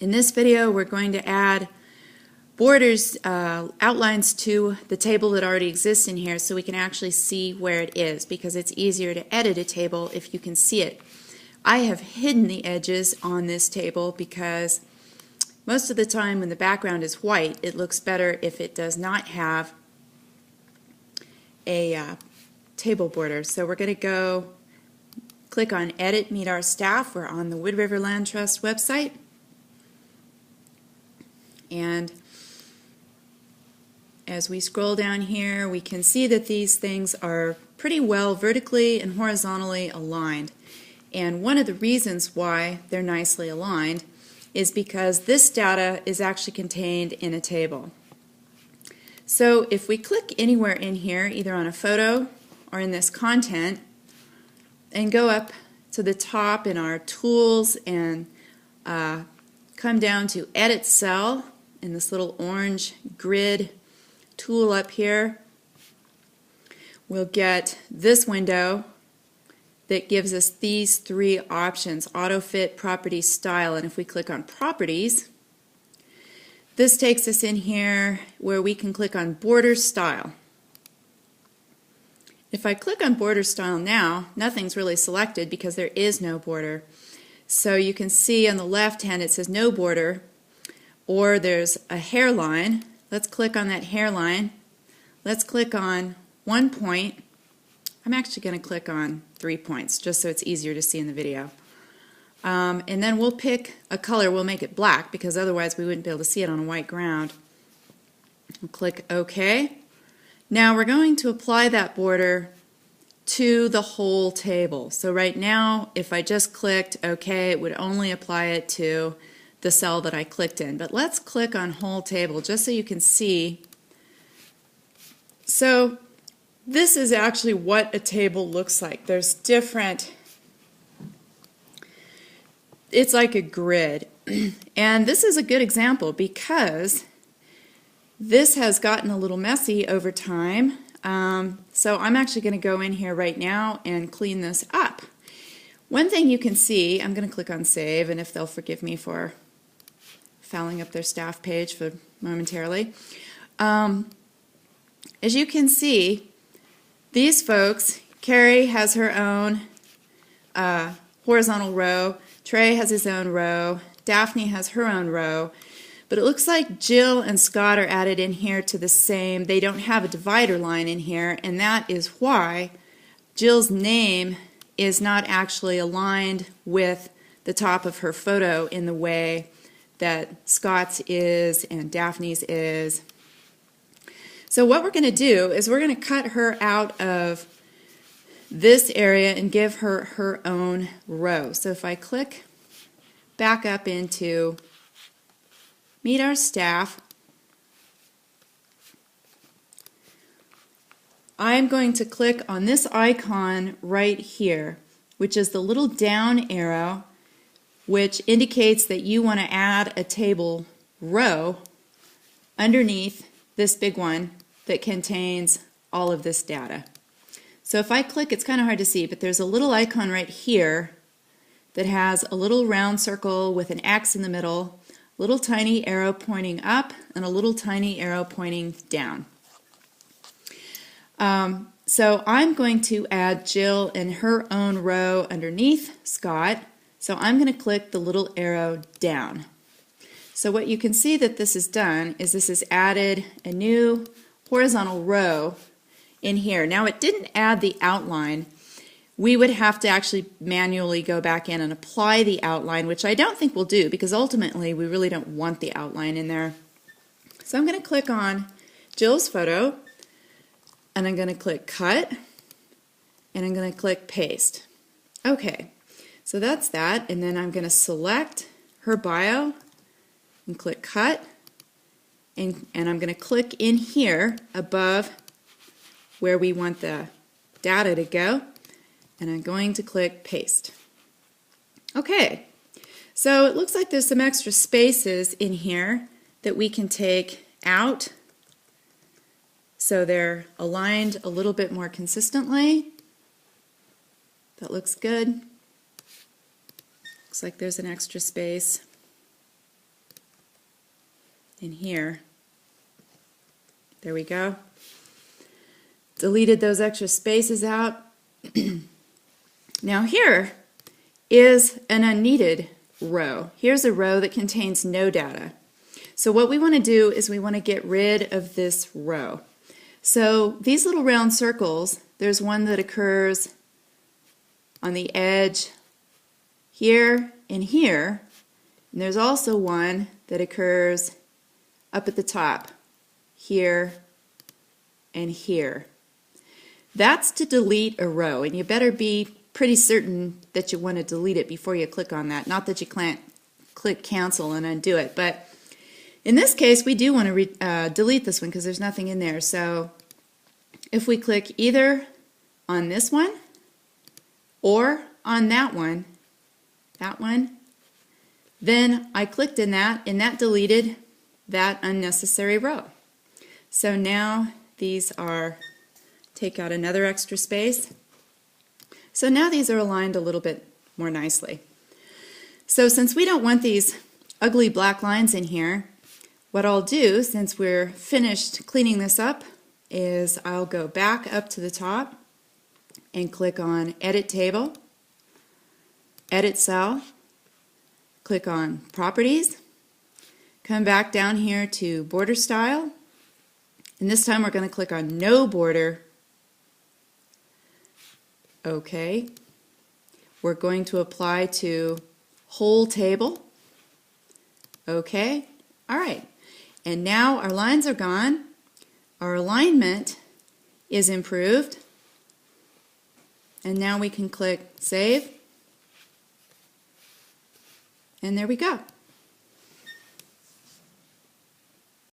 In this video, we're going to add borders, outlines to the table that already exists in here so we can actually see where it is, because it's easier to edit a table if you can see it. I have hidden the edges on this table because most of the time when the background is white, it looks better if it does not have a table border. So we're going to go click on Edit, Meet Our Staff. We're on the Wood River Land Trust website. And as we scroll down here, we can see that these things are pretty well vertically and horizontally aligned. And one of the reasons why they're nicely aligned is because this data is actually contained in a table. So if we click anywhere in here, either on a photo or in this content, and go up to the top in our tools and come down to Edit Cell in this little orange grid tool up here, we'll get this window that gives us these three options: Auto Fit, Property, Style. And if we click on Properties, this takes us in here where we can click on Border Style. If I click on Border Style now, nothing's really selected because there is no border. So you can see on the left hand it says no border, or there's a hairline. Let's click on that hairline. Let's click on 1 point. I'm actually going to click on 3 points just so it's easier to see in the video. And then we'll pick a color. We'll make it black because otherwise we wouldn't be able to see it on a white ground. We'll click OK. Now we're going to apply that border to the whole table. So right now, if I just clicked OK, it would only apply it to the cell that I clicked in. But let's click on whole table just so you can see. So this is actually what a table looks like. There's different, it's like a grid. And this is a good example because this has gotten a little messy over time. So I'm actually going to go in here right now and clean this up. One thing you can see, I'm going to click on Save, and if they'll forgive me for fouling up their staff page for momentarily. As you can see, these folks, Carrie has her own horizontal row, Trey has his own row, Daphne has her own row, but it looks like Jill and Scott are added in here to the same. They don't have a divider line in here, and that is why Jill's name is not actually aligned with the top of her photo in the way that Scott's is and Daphne's is. So what we're going to do is we're going to cut her out of this area and give her her own row. So if I click back up into Meet Our Staff, I'm going to click on this icon right here, which is the little down arrow, which indicates that you want to add a table row underneath this big one that contains all of this data. So if I click, it's kind of hard to see, but there's a little icon right here that has a little round circle with an X in the middle, little tiny arrow pointing up, and a little tiny arrow pointing down. So I'm going to add Jill in her own row underneath Scott, so I'm going to click the little arrow down. So what you can see that this has done is this has added a new horizontal row in here. Now it didn't add the outline. We would have to actually manually go back in and apply the outline, which I don't think we'll do because ultimately we really don't want the outline in there. So I'm going to click on Jill's photo, and I'm going to click Cut, and I'm going to click Paste. Okay, so that's that, and then I'm going to select her bio and click Cut, and I'm going to click in here above where we want the data to go, and I'm going to click Paste. Okay, so it looks like there's some extra spaces in here that we can take out so they're aligned a little bit more consistently. That looks good. Looks like there's an extra space. in here. There we go. Deleted those extra spaces out. Now here is an unneeded row. Here's a row that contains no data. So what we want to do is we want to get rid of this row. So these little round circles, there's one that occurs on the edge here and here, and there's also one that occurs up at the top here and here. That's to delete a row, and you better be pretty certain that you want to delete it before you click on that. Not that you can't click cancel and undo it, but in this case we do want to delete this one because there's nothing in there. So if we click either on this one or on that one, then I clicked in that, and that deleted that unnecessary row. So now these are, take out another extra space. So now these are aligned a little bit more nicely. So since we don't want these ugly black lines in here, what I'll do, since we're finished cleaning this up, is I'll go back up to the top and click on Edit Table, Edit Cell, click on Properties, come back down here to Border Style, and this time we're going to click on No Border. Okay. We're going to apply to Whole Table. Okay. All right. And now our lines are gone. Our alignment is improved. And now we can click Save. And there we go.